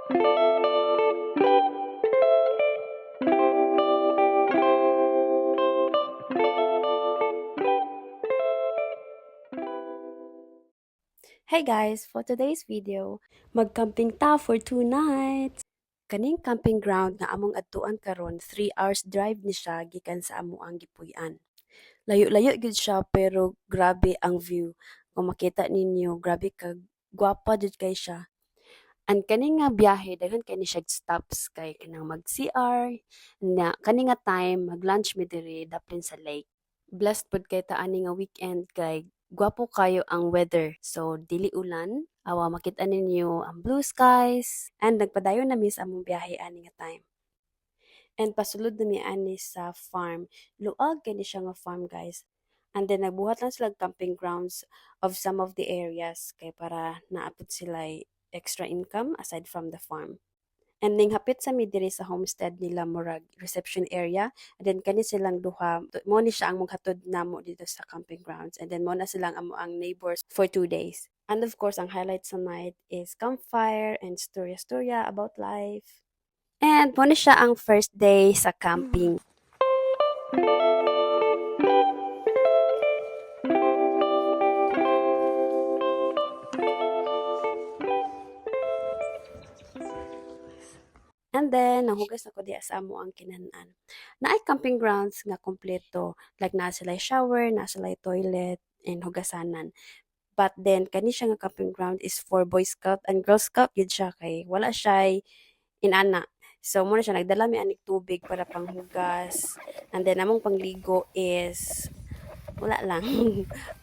Hey guys, for today's video, mag-camping ta for 2 nights. Kaning camping ground nga among adtuan karon, 3 hours drive ni siya gikan sa amo ang gipuy-an. Layo-layo gid siya pero grabe ang view. Kung makita ninyo, grabe ka gwapa jud kay siya. And kani nga biyahe daghan kay ni siya stops kay kanang mag-CR na kani nga time mag-lunch mi diri daplin sa lake. Blessed pud kay ta ani nga weekend kay gwapo kayo ang weather. So dili ulan, awa makita ninyo ang blue skies and nagpadayon na mi sa among biyahe ani nga time. And pasulod na mi ani sa farm. Luag kay ni siya nga farm guys. And then nagbuhat lang sila camping grounds of some of the areas kay para naapod sila extra income aside from the farm. And ning hapit sa mi diri sa homestead nila murag reception area and then kani silang duha mo ni siya ang maghatod namo dito sa camping grounds and then mo na silang amo ang neighbors for 2 days. And of course ang highlight sa night is campfire and storya-storya about life. And mo ni siya ang first day sa camping. And then, nanghugas ako diya sa amo ang kinanan. Naay camping grounds nga kompleto. Like, naa sila shower, naa sila toilet, and hugasanan. But then, kani siya nga camping ground is for Boy Scout and Girl Scout yun siya kay wala siya inana. So, muna siya, nagdala mi anig tubig para panghugas. And then, among pangligo is wala lang.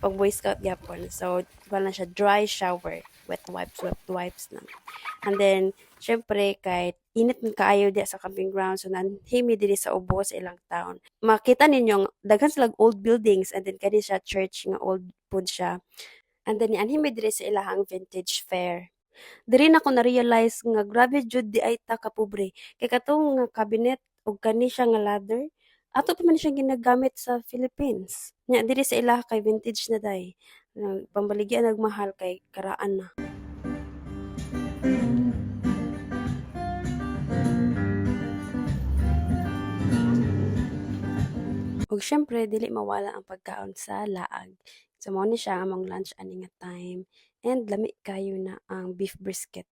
Pag Boy Scout yapon. So, wala siya dry shower. Wet wipes lang. And then, syempre, kahit init ng kaayo di sa camping ground, so nanhimi diri sa ubo sa ilang town. Makita ninyo, daghan silang old buildings, and then kani siya church nga old pud siya. And then, anhimi diri sa ilahang vintage fair. Diri na ko na-realize nga grabe jud di ay ta kapobre. Kay katong nga cabinet ug kani siya nga ladder, ato pa man siya ginagamit sa Philippines. Nya diri sa ilaha kay vintage na day. Pambaligya nagmahal kay karaan na. Ug syempre dili mawala ang pagkaon sa laag. So mao ni siya among lunch ani nga time and lami kayo na ang beef brisket.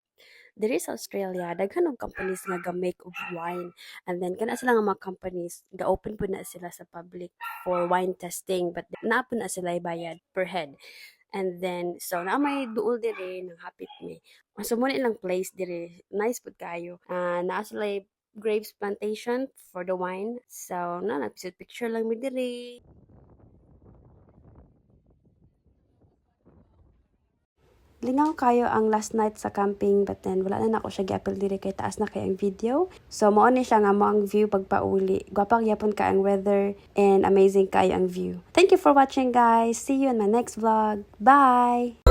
Diri sa Australia, daghan og companies nga ga-make og wine. And then kana sila nga mga companies, ga-open po na sila sa public for wine testing but naa po na sila bayad per head. And then, so na may duol diri nang hapit mi. So mo ilang place diri, nice pud kayo. Naa sila grapes plantation for the wine. So na nagpicture lang mi diri. Lingaw kayo ang last night sa camping but then wala na ako siya gi-upload diri kay taas na kay ang video. So mao ni siya nga mo ang view pagpauli. Gwapang yapon ka ang weather and amazing kayo ang view. Thank you for watching guys. See you in my next vlog. Bye.